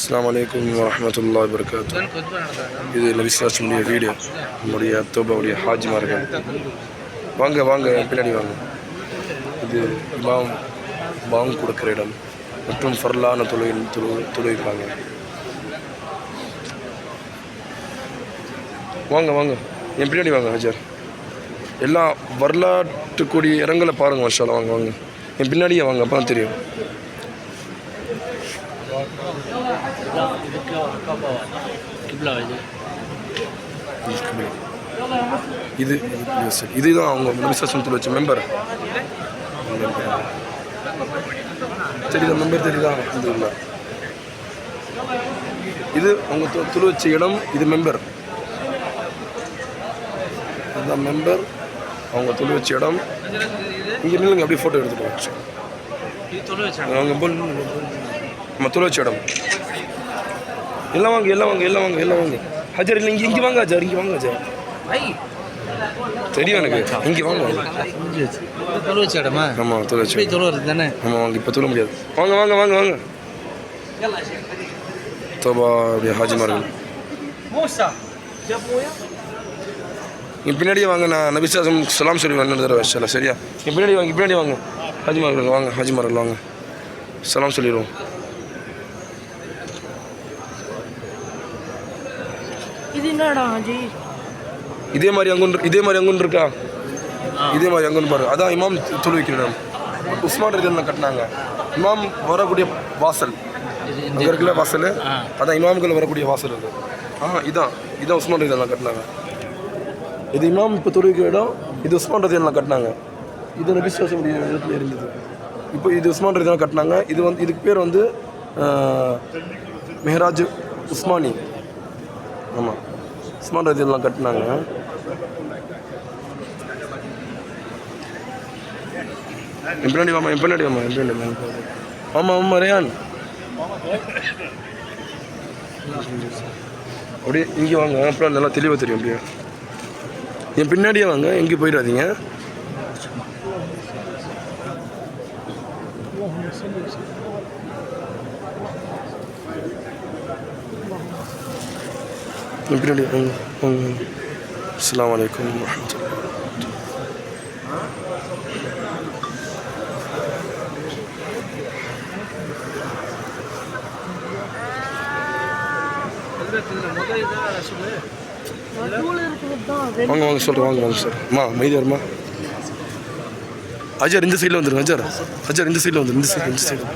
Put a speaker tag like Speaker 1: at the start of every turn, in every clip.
Speaker 1: அஸ்ஸலாமு அலைக்கும் வரஹ்மத்துல்லாஹி வபரகாத்துஹு. இது நபி ஸல்லல்லாஹு வீடியோ நம்முடைய தோபாவுடைய ஹாஜிமார்கள். வாங்க வாங்க பின்னாடி வாங்க. இது இமாம் பாங் கொடுக்குற இடம் மற்றும் ஃபர்லான தொழுவிப்பாங்க. வாங்க வாங்க என் பின்னாடி வாங்க ஹஜர். எல்லாம் வரலாற்றுக்கூடிய இடங்களை பாருங்கள் மாஷா அல்லாஹ். வாங்க வாங்க என் பின்னாடியே வாங்க, அப்போ தான் தெரியும். இது இதுதான் அவங்க நபிசாசனத்தில் வச்ச மெம்பர். தெரியுதா மெம்பர்? தெரியுதா? இது இல்லை, இது அவங்க துளு வச்ச இடம். இது மெம்பர், இதுதான் மெம்பர். அவங்க துளு வச்ச இடம். இங்கே நில்லுங்க, அப்படியே ஃபோட்டோ எடுத்துட்டு அவங்க நம்ம துளு வச்ச இடம். எல்லாம் வாங்க எல்லாம் வாங்க எல்லாம் வாங்க எல்லாம் வாங்க ஹஜர். இல்லை இங்கே இங்கே வாங்க ஹஜர், இங்கே வாங்க ஹஜர். தெரியும் எனக்கு, இங்கே வாங்க. ஆமாம் துளு வச்ச தானே. ஆமாம் வாங்க, இப்போ துள முடியாது. வாங்க வாங்க வாங்க வாங்க. தோபா அப்படியே ஹாஜிமார்கள் இங்கே பின்னாடியே வாங்க. நான் நபிசாசம் சலாம் சொல்லி வந்து தடவை வச்சல. சரியா? இங்கே பின்னாடி வாங்க, பின்னாடி வாங்க ஹாஜிமார்கள். வாங்க ஹாஜிமார்கள் வாங்க, சலாம் சொல்லிடுவோம். இதே மாதிரி அங்கொன்று, இதே மாதிரி அங்கொன்று இருக்கா? இதே மாதிரி அங்கொன்று பாரு. அதான் இமாம் தொழுவிக்கிறோம். உஸ்மான் ரலியல்லாஹு கட்டினாங்க. இமாம் வரக்கூடிய வாசல் அங்கே இருக்குல்ல வாசல், அதான் இமாம்கள் வரக்கூடிய வாசல் அது. இதான் இதான் உஸ்மான் ரலியல்லாஹு கட்டினாங்க. இது இமாம் இப்போ தொழுவிக்கிற இடம். இது உஸ்மான் ரலியல்லாஹு கட்டினாங்க. இது நபி ஸல்லல்லாஹு அலைஹி இடத்துல இருந்தது. இப்போ இது உஸ்மான் ரலியல்லாஹு கட்டினாங்க. இது வந்து இதுக்கு பேர் வந்து மெஹராஜ் உஸ்மானி. ஆமாம், உஸ்மான் ரலியல்லாஹு கட்டினாங்க. என் பின்னாடி வாமா, என் பின்னாடி வாமா, என் பின்னாடி வாமா. ஆமாம் ஆமாம் ரேயான், அப்படியே இங்கே வாங்க, அப்புறம் நல்லா தெளிவாக தெரியும். அப்படியே என் பின்னாடியே வாங்க, எங்கேயும் போயிடாதீங்க. என் பின்னாடி வாங்க வாங்க. அஸ்ஸலாமு அலைக்கும் வரஹ்மத்துல்லாஹி. வாங்க வாங்க சொல்கிறேன். வாங்க வாங்க சார். அம்மா மைதி வருமா? அஜர் இந்த சைடில் வந்துடுங்க. அஜர் அஜர் இந்த சைடில் வந்துடும். இந்த சைடு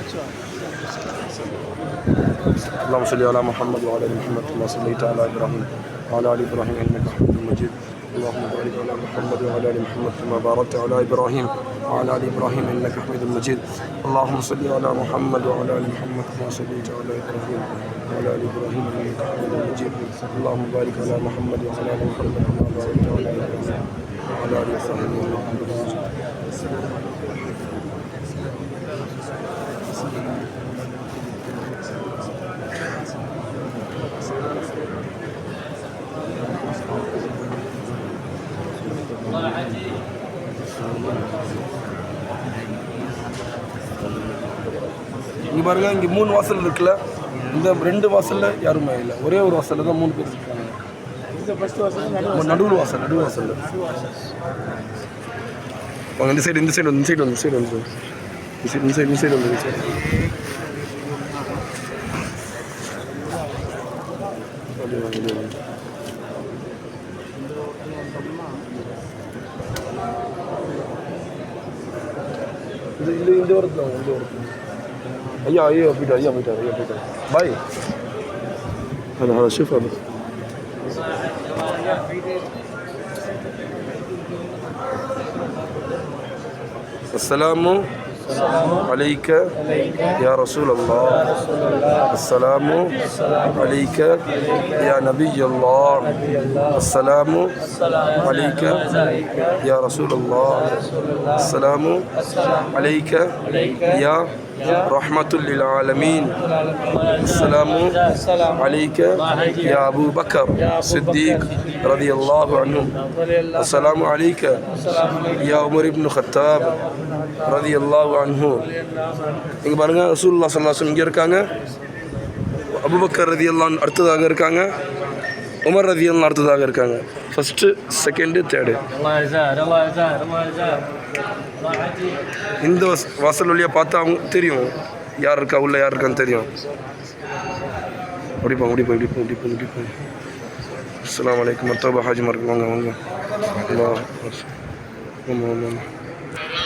Speaker 1: اللهم صل على محمد وعلى ال محمد كما صليت على ابراهيم وعلى ال ابراهيم انك حميد مجيد. اللهم بارك على محمد وعلى ال محمد كما باركت على ابراهيم وعلى ال ابراهيم انك حميد مجيد. اللهم صل على محمد وعلى ال محمد كما صليت على ابراهيم وعلى ال ابراهيم انك حميد مجيد. اللهم بارك على محمد وعلى ال محمد كما باركت على ابراهيم وعلى ال ابراهيم انك حميد مجيد. இங்கே பாருங்க, இங்கே 3 வாசல் இருக்குல்ல. இந்த 2 வாசலில் யாருமே இல்லை, ஒரே ஒரு வாசலில் தான் 3 பேர் இருக்காங்க. நடுவில் வாசல், நடுவில் வாசல். வாங்க இந்த சைடு, இந்த சைடு வந்து, இந்த சைடு வந்து, இந்த சைடு வந்து, இந்த சைடு, இந்த சைடு வந்து, இந்த சைடு. இந்த வாரத்தில் இந்த வாரத்தில் ஐயா ஐயா போயிட்டார், ஐயா போயிட்டார், ஐயா போயிட்டார். பாய். هذا هذا شوف هذا. السلام عليك يا رسول الله. السلام عليك يا نبي الله. السلام عليك يا رسول الله. السلام عليك يا رحمة للعالمين. السلام عليك يا أبو بكر الصديق رضي الله عنه. السلام عليك يا عمر بن الخطاب ரலியல்லாஹு அன்ஹு. இங்கே பாருங்கள், ரசூலுல்லாஹி ஸல்லல்லாஹு அலைஹி வஸல்லம் இங்கே இருக்காங்க. அபூபக்கர் ரலியல்லாஹு அடுத்ததாக இருக்காங்க, உமர் ரலியல்லாஹு அடுத்ததாக இருக்காங்க. First, second, third. இந்த வாசல் வழியாக பார்த்தா அவங்க தெரியும் யார் இருக்கா, உள்ள யார் இருக்கான்னு தெரியும். முடிப்போம். அஸ்ஸலாமு அலைக்கும். மத்தபா ஹாஜிமார்கள் வாங்க. ஆமாம்.